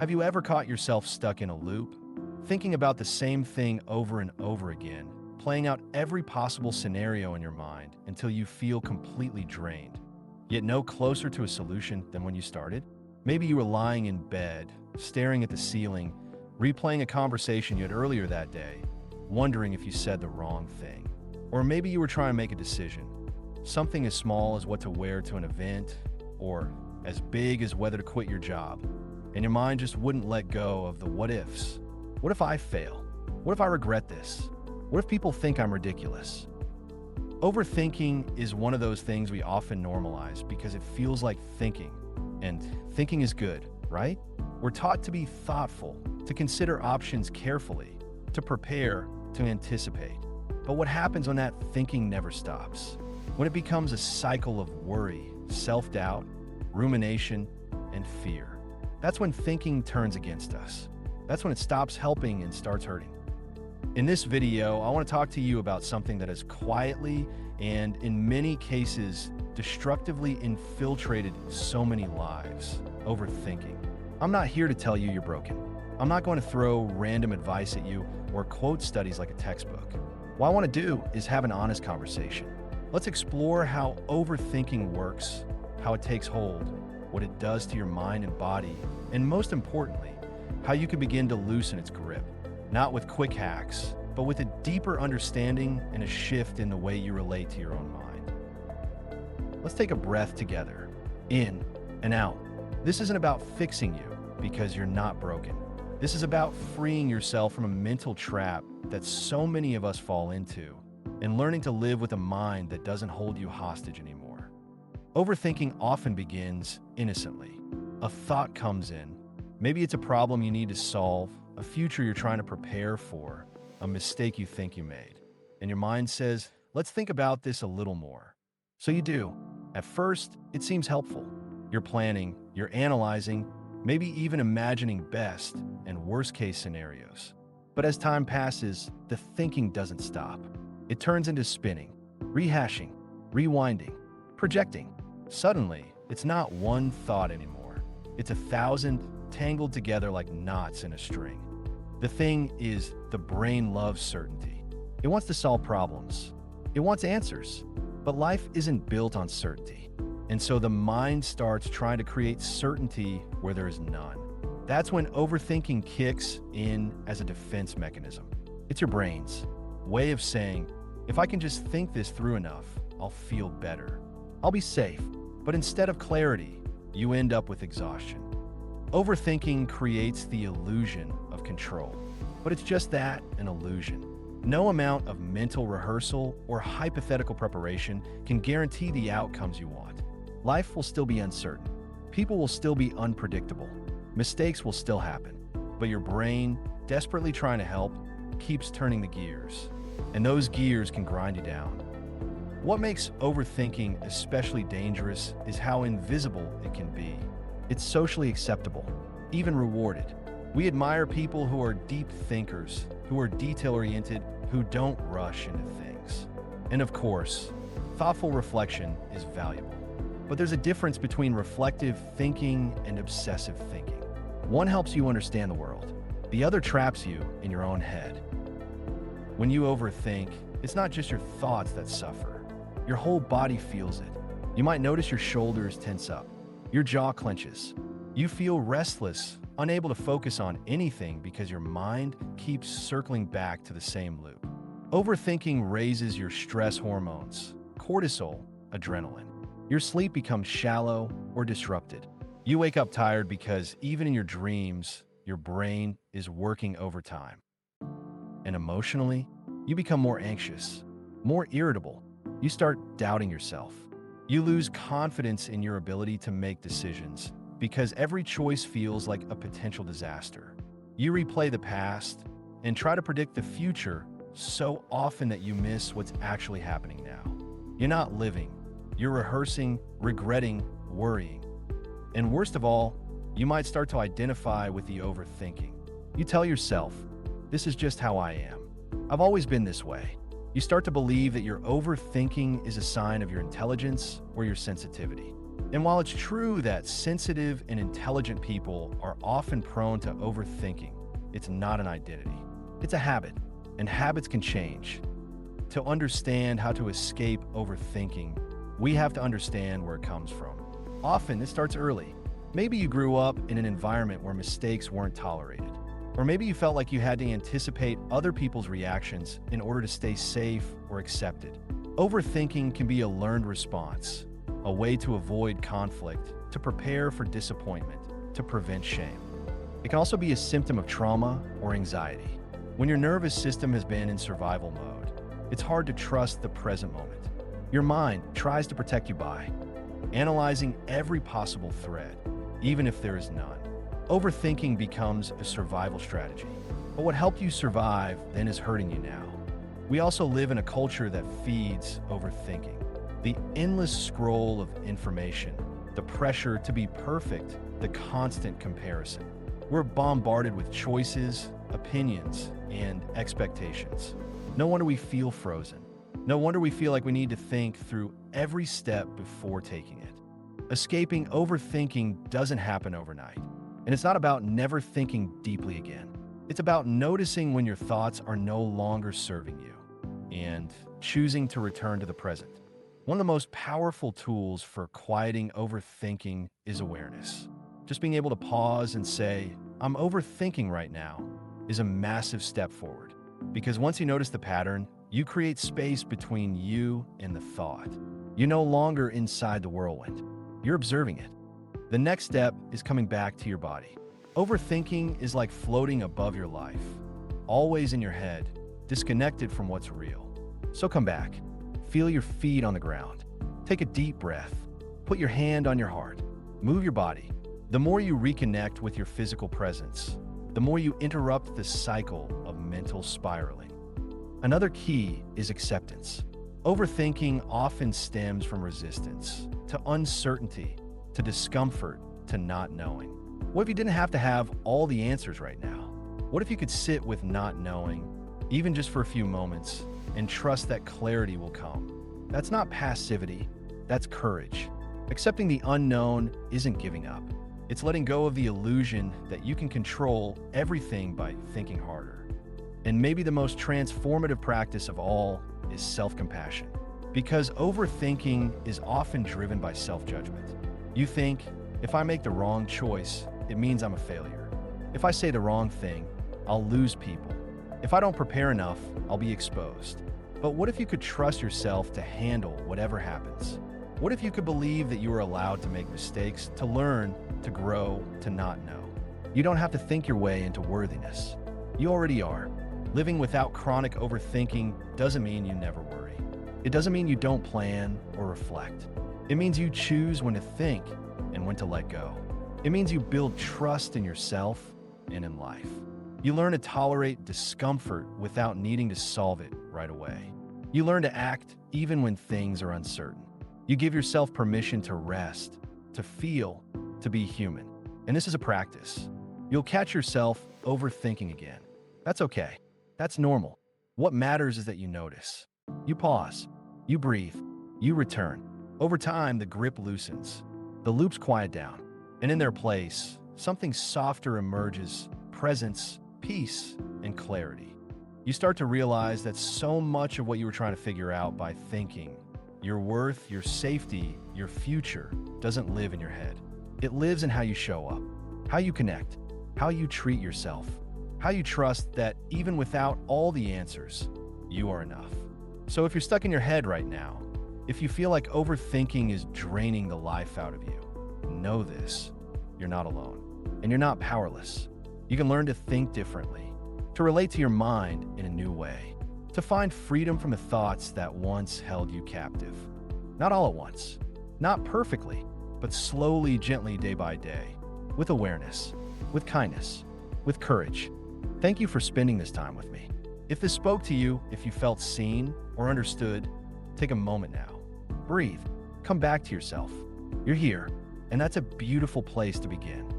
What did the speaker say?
Have you ever caught yourself stuck in a loop, thinking about the same thing over and over again, playing out every possible scenario in your mind until you feel completely drained, yet no closer to a solution than when you started? Maybe you were lying in bed, staring at the ceiling, replaying a conversation you had earlier that day, wondering if you said the wrong thing. Or maybe you were trying to make a decision, something as small as what to wear to an event, or as big as whether to quit your job, and your mind just wouldn't let go of the what ifs. What if I fail? What if I regret this? What if people think I'm ridiculous? Overthinking is one of those things we often normalize because it feels like thinking, and thinking is good, right? We're taught to be thoughtful, to consider options carefully, to prepare, to anticipate. But what happens when that thinking never stops? When it becomes a cycle of worry, self-doubt, rumination, and fear. That's when thinking turns against us. That's when it stops helping and starts hurting. In this video, I want to talk to you about something that has quietly and in many cases destructively infiltrated so many lives: overthinking. I'm not here to tell you you're broken. I'm not going to throw random advice at you or quote studies like a textbook. What I want to do is have an honest conversation. Let's explore how overthinking works, how it takes hold, what it does to your mind and body, and most importantly, how you can begin to loosen its grip. Not with quick hacks, but with a deeper understanding and a shift in the way you relate to your own mind. Let's take a breath together, in and out. This isn't about fixing you because you're not broken. This is about freeing yourself from a mental trap that so many of us fall into and learning to live with a mind that doesn't hold you hostage anymore. Overthinking often begins innocently. A thought comes in. Maybe it's a problem you need to solve, a future you're trying to prepare for, a mistake you think you made. And your mind says, let's think about this a little more. So you do. At first, it seems helpful. You're planning, you're analyzing, maybe even imagining best and worst case scenarios. But as time passes, the thinking doesn't stop. It turns into spinning, rehashing, rewinding, projecting. Suddenly, it's not one thought anymore. It's 1,000 tangled together like knots in a string. The thing is, the brain loves certainty. It wants to solve problems. It wants answers. But life isn't built on certainty. And so the mind starts trying to create certainty where there is none. That's when overthinking kicks in as a defense mechanism. It's your brain's way of saying, if I can just think this through enough, I'll feel better. I'll be safe. But instead of clarity, you end up with exhaustion. Overthinking creates the illusion of control. But it's just that, an illusion. No amount of mental rehearsal or hypothetical preparation can guarantee the outcomes you want. Life will still be uncertain. People will still be unpredictable. Mistakes will still happen. But your brain, desperately trying to help, keeps turning the gears. And those gears can grind you down. What makes overthinking especially dangerous is how invisible it can be. It's socially acceptable, even rewarded. We admire people who are deep thinkers, who are detail-oriented, who don't rush into things. And of course, thoughtful reflection is valuable. But there's a difference between reflective thinking and obsessive thinking. One helps you understand the world. The other traps you in your own head. When you overthink, it's not just your thoughts that suffer. Your whole body feels it. You might notice your shoulders tense up. Your jaw clenches. You feel restless, unable to focus on anything because your mind keeps circling back to the same loop. Overthinking raises your stress hormones, cortisol, adrenaline. Your sleep becomes shallow or disrupted. You wake up tired because even in your dreams, your brain is working overtime. And emotionally, you become more anxious, more irritable. You start doubting yourself. You lose confidence in your ability to make decisions because every choice feels like a potential disaster. You replay the past and try to predict the future so often that you miss what's actually happening now. You're not living. You're rehearsing, regretting, worrying. And worst of all, you might start to identify with the overthinking. You tell yourself, this is just how I am. I've always been this way. You start to believe that your overthinking is a sign of your intelligence or your sensitivity. And while it's true that sensitive and intelligent people are often prone to overthinking, it's not an identity. It's a habit, and habits can change. To understand how to escape overthinking, we have to understand where it comes from. Often, it starts early. Maybe you grew up in an environment where mistakes weren't tolerated. Or maybe you felt like you had to anticipate other people's reactions in order to stay safe or accepted. Overthinking can be a learned response, a way to avoid conflict, to prepare for disappointment, to prevent shame. It can also be a symptom of trauma or anxiety. When your nervous system has been in survival mode, it's hard to trust the present moment. Your mind tries to protect you by analyzing every possible threat, even if there is none. Overthinking becomes a survival strategy. But what helped you survive then is hurting you now. We also live in a culture that feeds overthinking. The endless scroll of information, the pressure to be perfect, the constant comparison. We're bombarded with choices, opinions, and expectations. No wonder we feel frozen. No wonder we feel like we need to think through every step before taking it. Escaping overthinking doesn't happen overnight. And it's not about never thinking deeply again. It's about noticing when your thoughts are no longer serving you and choosing to return to the present. One of the most powerful tools for quieting overthinking is awareness. Just being able to pause and say, I'm overthinking right now, is a massive step forward. Because once you notice the pattern, you create space between you and the thought. You're no longer inside the whirlwind. You're observing it. The next step is coming back to your body. Overthinking is like floating above your life, always in your head, disconnected from what's real. So come back. Feel your feet on the ground. Take a deep breath. Put your hand on your heart. Move your body. The more you reconnect with your physical presence, the more you interrupt the cycle of mental spiraling. Another key is acceptance. Overthinking often stems from resistance, to uncertainty, to discomfort, to not knowing. What if you didn't have to have all the answers right now? What if you could sit with not knowing, even just for a few moments, and trust that clarity will come? That's not passivity, that's courage. Accepting the unknown isn't giving up. It's letting go of the illusion that you can control everything by thinking harder. And maybe the most transformative practice of all is self-compassion. Because overthinking is often driven by self-judgment. You think, if I make the wrong choice, it means I'm a failure. If I say the wrong thing, I'll lose people. If I don't prepare enough, I'll be exposed. But what if you could trust yourself to handle whatever happens? What if you could believe that you are allowed to make mistakes, to learn, to grow, to not know? You don't have to think your way into worthiness. You already are. Living without chronic overthinking doesn't mean you never worry. It doesn't mean you don't plan or reflect. It means you choose when to think and when to let go. It means you build trust in yourself and in life. You learn to tolerate discomfort without needing to solve it right away. You learn to act even when things are uncertain. You give yourself permission to rest, to feel, to be human. And this is a practice. You'll catch yourself overthinking again. That's okay. That's normal. What matters is that you notice. You pause. You breathe. You return. Over time, the grip loosens. The loops quiet down. And in their place, something softer emerges: presence, peace, and clarity. You start to realize that so much of what you were trying to figure out by thinking, your worth, your safety, your future, doesn't live in your head. It lives in how you show up, how you connect, how you treat yourself, how you trust that even without all the answers, you are enough. So if you're stuck in your head right now, if you feel like overthinking is draining the life out of you, know this: you're not alone, and you're not powerless. You can learn to think differently, to relate to your mind in a new way, to find freedom from the thoughts that once held you captive. Not all at once, not perfectly, but slowly, gently, day by day, with awareness, with kindness, with courage. Thank you for spending this time with me. If this spoke to you, if you felt seen or understood, take a moment now. Breathe. Come back to yourself. You're here, and that's a beautiful place to begin.